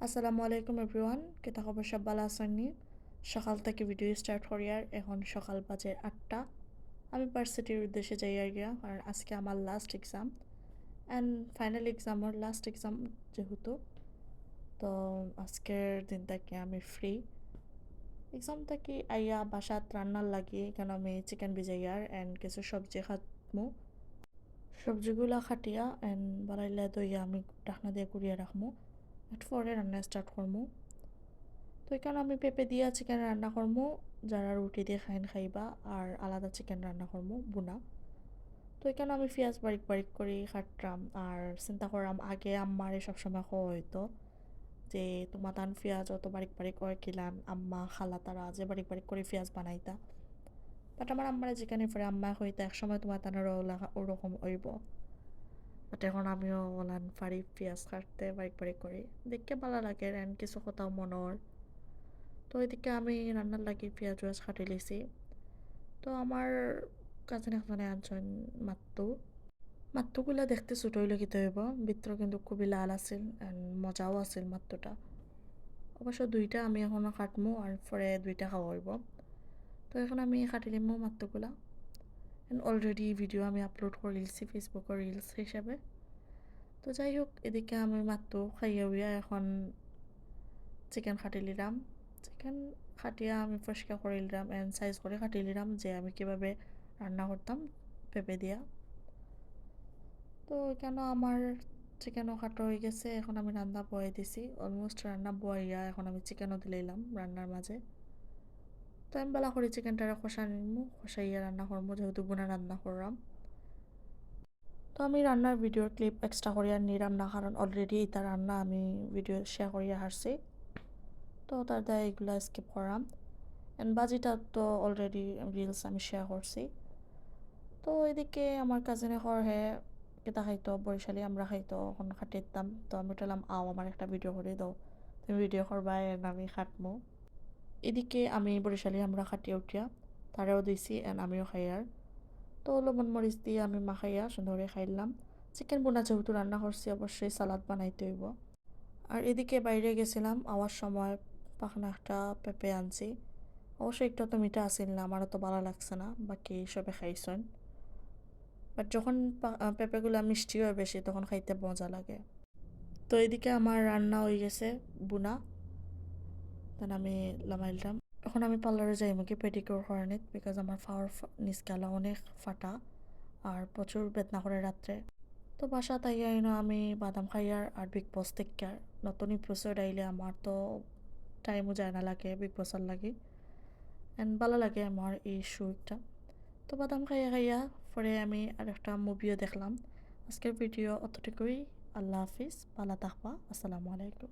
আসসালামু আলাইকুম এভরিওয়ান, কেতা খবর সব ভালো আছেননি? সকাল থেকে ভিডিও স্টার্ট করিয়ার এখন সকাল বাজে 8টা। আমি ভার্সিটির উদ্দেশ্যে যাই আর গিয়া, কারণ আজকে আমার লাস্ট এক্সাম অ্যান্ড ফাইনাল এক্সামের লাস্ট এক্সাম যেহেতু, তো আজকের দিনটাকে আমি ফ্রি। এক্সাম থেকে আইয়া বাসাত রান্নার লাগিয়ে কেন আমি চিকেন ভিজাইয়ার অ্যান্ড কিছু সবজি খাটমু। সবজিগুলা খাটিয়া অ্যান্ড বাড়াইলে দইয়া আমি ঢাকনা দিয়ে কুড়িয়ে রাখমু। একটু পরে রান্না স্টার্ট করমু। তো এখানে আমি পেঁপে দিয়া চিকেন রান্না করবো, যারা রুটি দিয়ে খাইবা, আর আলাদা চিকেন রান্না করবো বুনা। তো এখানে আমি পেঁয়াজ বারিক বারিক করে কাটলাম আর চিন্তা করলাম আগে আম্মারে সবসময় খাওয়া হইতো যে তোমার তান পেঁয়াজ অত বারিক বারিক করে কিলান, আম্মা খালা তারা যে বারিক বারিক করে পেঁয়াজ বানাইতা। বাট আমার আম্মারে যেখানে পরে আম্মা হইতো একসময় তোমার তানের ওরকম হইব। বাট এখন আমিও ওলান পারি পেঁয়াজ কাটতে বারিক বারিক করি, দেখতে ভালো লাগে অ্যান্ড কিছু কোথাও মনোর। তো এদিকে আমি রান্নার লাগি পেঁয়াজ ওয়াজ কাটি লিছি। তো আমার কাজিন একজনে আনছেন মাত্তু। মাত্তুগুলা দেখতে ছোট হইলে কিতে হইব, ভিতরে কিন্তু খুবই লাল আছিল অ্যান্ড মজাও আছিল মাত্তুটা। অবশ্য দুইটা আমি এখনো কাটমু আর পরে দুইটা খাওয়া হইব। তো এখন আমি কাটি লিমু মাত্তুগুলা অ্যান্ড অলরেডি ভিডিও আমি আপলোড করে দিয়েছি ফেসবুকের রিলস হিসাবে। তো যাই হোক, এদিকে আমি মাত্তু খাইয়া উইয়া এখন চিকেন কাটি লিলাম। চিকেন কাটিয়া আমি পরিষ্কার করে নিলাম অ্যান্ড সাইজ করে কাটিয়ে নিলাম যে আমি কীভাবে রান্না করতাম পেঁপে দিয়া। তো কেন আমার চিকেনও কাটা হয়ে গেছে, এখন আমি রান্না বয়ে দিছি। অলমোস্ট রান্না বইয়া এখন আমি চিকেনও দিলাম রান্নার মাঝে। তো আমি বেলা করে চিকেনটারে কষা নিমু, কষাইয়া রান্না করবো যেহেতু বোনা রান্না করলাম। তো আমি রান্নার ভিডিওর ক্লিপ এক্সট্রা করিয়া নিলাম না, কারণ অলরেডি এটা রান্না আমি ভিডিও শেয়ার করিয়া হারছি। তো তার দ্বারা এগুলো স্কিপ করাম অ্যান্ড বাজিটা তো অলরেডি রিলস আমি শেয়ার করছি। তো এদিকে আমার কাজিনে ঘর হে কেতা খাইতো বরিশালি আমরা খাইতো এখন খাটিতাম। তো আমি বললাম আও আমার একটা ভিডিও করে দাও, তুমি ভিডিও করবা এন্ড আমি খাটমু। এদিকে আমি বরিশালি আমরা খাটিয়ে উঠিয়া তারাও দিছি এন্ড আমিও খাইয়ার। তো লবণ মরিচ দিয়ে আমি মাখাইয়া সুন্দর করে খাইলাম। চিকেন বোনা যেহেতু রান্না করছি অবশ্যই সালাদ বানাইতে হইব। আর এদিকে বাইরে গেছিলাম আওয়ার সময় পাখনা একটা পেঁপে আনছি। অবশ্যই একটু তো মিঠা আসিল না, আমারও তো ভালো লাগছে না, বাকি সবে খাইছেন। বাট যখন পেঁপেগুলো মিষ্টি হয় বেশি তখন খাইতে মজা লাগে। তো এদিকে আমার রান্না হয়ে গেছে বুনা, দেন আমি লামাইলাম। এখন আমি পার্লারে যাই আমাকে পেডিকিউর করানি, বিকজ আমার ফাওয়ার নিচকালা অনেক ফাটা আর প্রচুর বেদনা করে রাত্রে। তো বাসা তাই আমি বাদাম খাইয়ার আর বিগ বস দেখি নতুন এপিসোড আইলে আমার তো টাইমও যায় না লাগে বিগ বসের লাগে অ্যান্ড ভালো লাগে আমার এই শোটা। তো বাদাম খাইয়া খাইয়া পরে আমি আর একটা মুভিও দেখলাম। আজকের ভিডিও অতটুকুই। আল্লাহ হাফিজ, ভালো থাকবা, আসসালামু আলাইকুম।